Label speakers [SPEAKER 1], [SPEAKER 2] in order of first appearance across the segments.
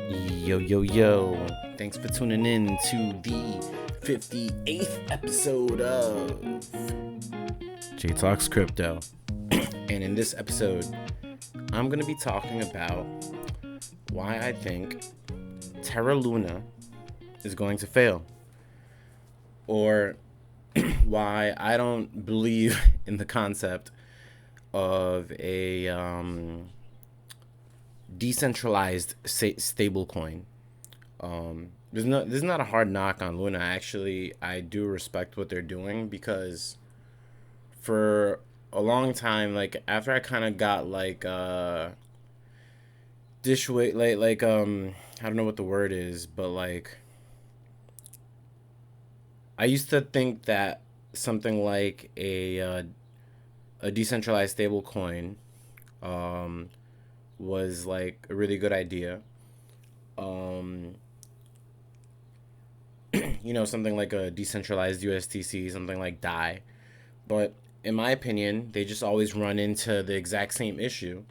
[SPEAKER 1] Yo, yo, yo. Thanks for tuning in to the 58th episode of J Talks Crypto. And in this episode, I'm going to be talking about why I think Terra Luna is going to fail. Or why I don't believe in the concept of a decentralized stablecoin. There's not a hard knock on Luna. Actually, I do respect what they're doing because for a long time, like after I kind of got like dishway I don't know what the word is, but like I used to think that something like a decentralized stablecoin was like a really good idea. Um, Something like a decentralized USTC, something like DAI. But in my opinion, they just always run into the exact same issue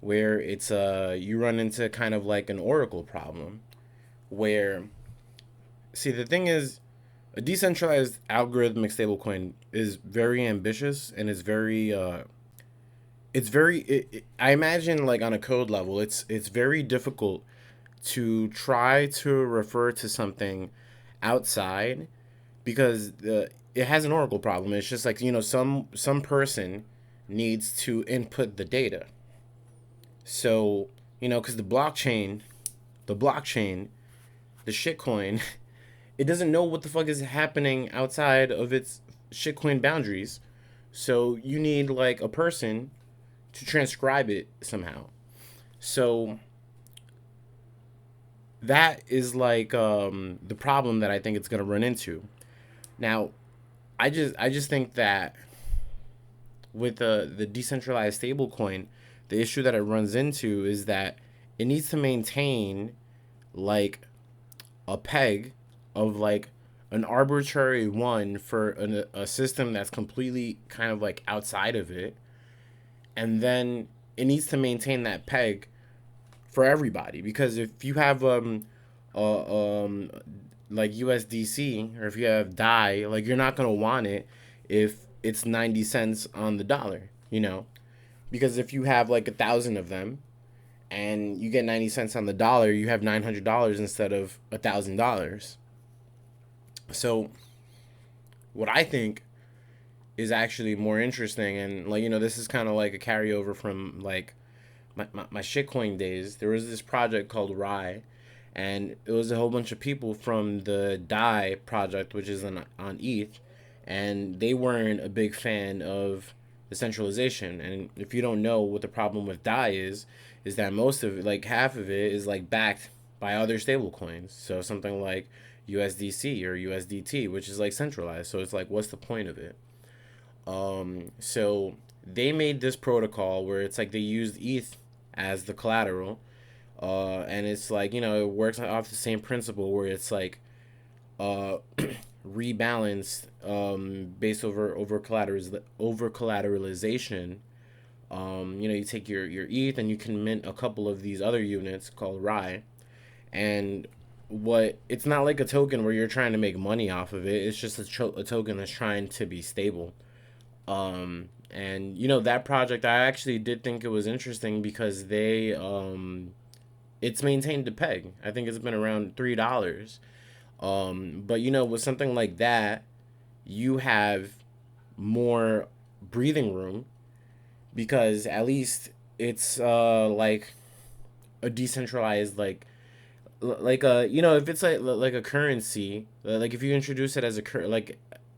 [SPEAKER 1] where it's you run into kind of like an oracle problem where see the thing is a decentralized algorithmic stablecoin is very ambitious and I imagine like on a code level it's very difficult to try to refer to something outside because it has an oracle problem. It's just like some person needs to input the data. So because the blockchain, the shitcoin, it doesn't know what the fuck is happening outside of its shitcoin boundaries. So you need like a person to transcribe it somehow. So that is like the problem that I think it's gonna run into. Now, I just think that with the decentralized stablecoin, the issue that it runs into is that it needs to maintain like a peg of like an arbitrary one for a system that's completely kind of like outside of it, and then it needs to maintain that peg for everybody because if you have um like USDC or if you have DAI, like you're not gonna want it if it's 90 cents on the dollar, because if you have like 1,000 of them and you get 90 cents on the dollar, you have $900 instead of $1,000. So what I think is actually more interesting, and like this is kind of like a carryover from like my shitcoin days. There was this project called Rye, and it was a whole bunch of people from the DAI project, which is on ETH, and they weren't a big fan of the centralization. And if you don't know what the problem with DAI is that most of it, like half of it, is like backed by other stable coins. So something like USDC or USDT, which is like centralized. So it's like, what's the point of it? So they made this protocol where it's like they used ETH as the collateral, and it's like it works off the same principle where it's like uh, rebalanced based over collateralization. You take your ETH and you can mint a couple of these other units called Rye, and what it's not like a token where you're trying to make money off of it. It's just a token that's trying to be stable. And that project, I actually did think it was interesting because it's maintained the peg. I think it's been around $3. But with something like that, you have more breathing room because at least it's like a decentralized like a if it's like a currency, like if you introduce it as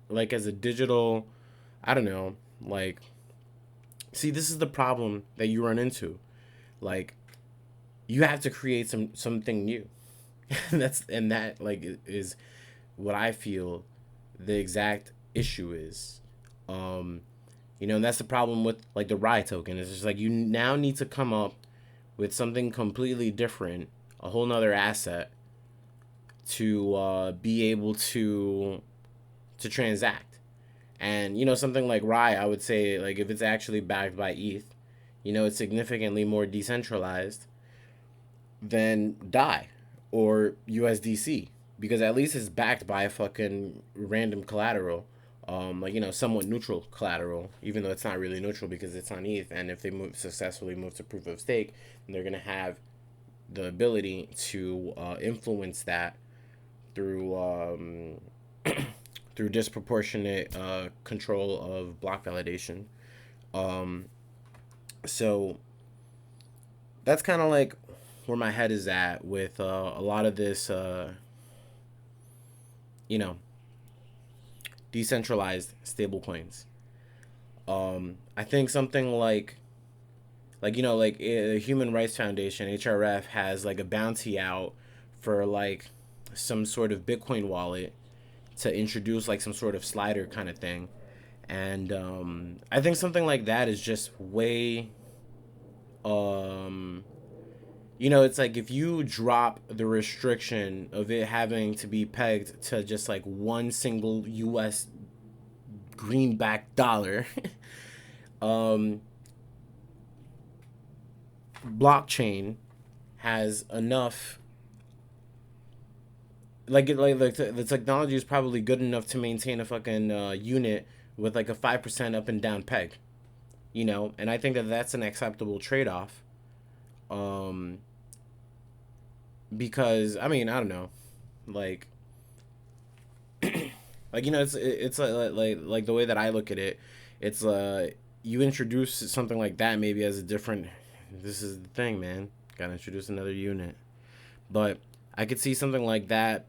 [SPEAKER 1] like as a digital, I don't know, like see, this is the problem that you run into. Like you have to create something new. And that like is what I feel the exact issue is. And that's the problem with like the Rye token. It's just like you now need to come up with something completely different, a whole nother asset to be able to transact. And something like Rye, I would say like if it's actually backed by ETH, it's significantly more decentralized. then DAI or USDC, because at least it's backed by a fucking random collateral, like, you know, somewhat neutral collateral, even though it's not really neutral because it's on ETH. And if they successfully move to proof of stake, then they're gonna have the ability to influence that through through disproportionate control of block validation. Um, so that's kind of like where my head is at with a lot of this, you know, decentralized stablecoins. I think something like, you know, like a Human Rights Foundation (HRF) has like a bounty out for like some sort of Bitcoin wallet to introduce like some sort of slider kind of thing. And I think something like that is just way, um, you know, it's like if you drop the restriction of it having to be pegged to just like one single US greenback dollar, um, blockchain has enough, like the technology is probably good enough to maintain a fucking unit with like a 5% up and down peg, you know. And I think that that's an acceptable trade-off, um because I mean, I don't know, like like, you know, it's like the way that I look at it, it's you introduce something like that maybe as a different, this is the thing, man, gotta introduce another unit. But I could see something like that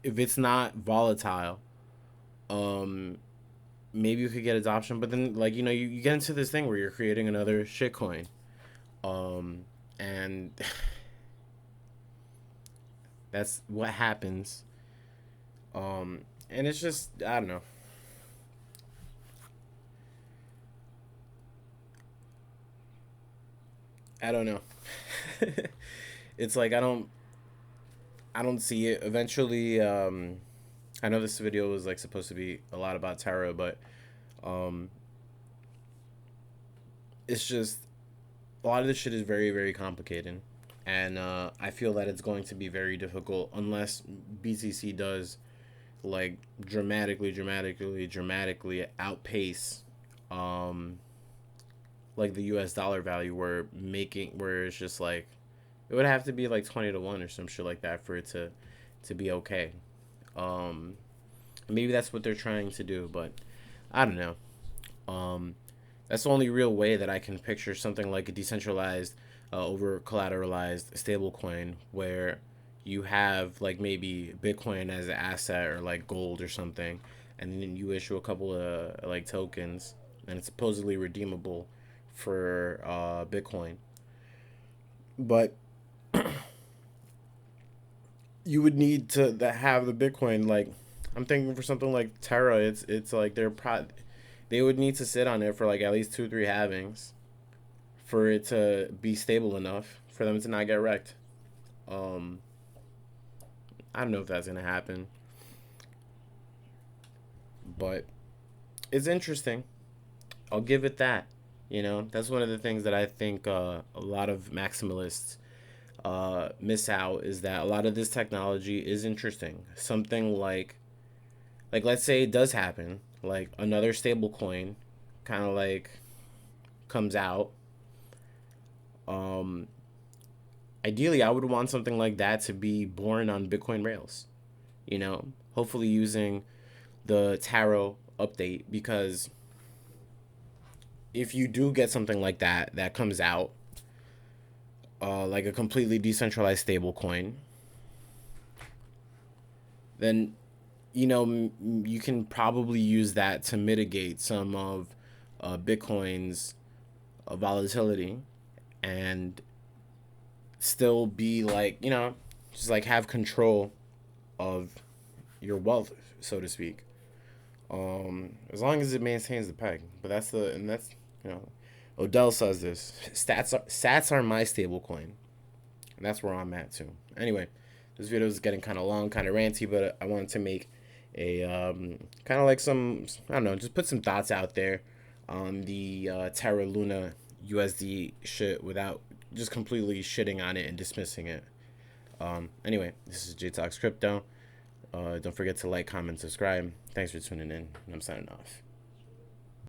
[SPEAKER 1] if it's not volatile, um maybe you could get adoption. But then, like, you know, you get into this thing where you're creating another shitcoin, um and that's what happens. And it's just, I don't know. I don't know. It's like I don't see it eventually. I know this video was like supposed to be a lot about Terra, but um it's just a lot of this shit is very, very complicated. And I feel that it's going to be very difficult unless BTC does like dramatically outpace, um like the US dollar value, where it's just like it would have to be like 20 to 1 or some shit like that for it to be okay. Um Maybe that's what they're trying to do, but I don't know. Um that's the only real way that I can picture something like a decentralized, over collateralized stablecoin where you have like maybe Bitcoin as an asset or like gold or something, and then you issue a couple of like tokens, and it's supposedly redeemable for Bitcoin. But you would need to have the Bitcoin, like, I'm thinking for something like Terra, it's like they would need to sit on it for like at least 2 3 halvings for it to be stable enough for them to not get wrecked. Um, I don't know if that's gonna happen, but it's interesting. I'll give it that. You know, that's one of the things that I think a lot of maximalists miss out, is that a lot of this technology is interesting. Something like let's say it does happen, like another stable coin kind of like comes out. Um, Ideally, I would want something like that to be born on Bitcoin Rails. You know, hopefully using the Taro update, because if you do get something like that comes out, like a completely decentralized stable coin, then, you know, you can probably use that to mitigate some of Bitcoin's volatility, and still be like, you know, just like have control of your wealth, so to speak. As long as it maintains the peg. But that's, you know, Odell says this. Sats are my stable coin. And that's where I'm at too. Anyway, this video is getting kind of long, kind of ranty, but I wanted to make a kind of like some, I don't know, just put some thoughts out there on the Terra Luna USD shit without just completely shitting on it and dismissing it. Anyway, this is J Talks Crypto. Don't forget to like, comment, subscribe. Thanks for tuning in. I'm signing off.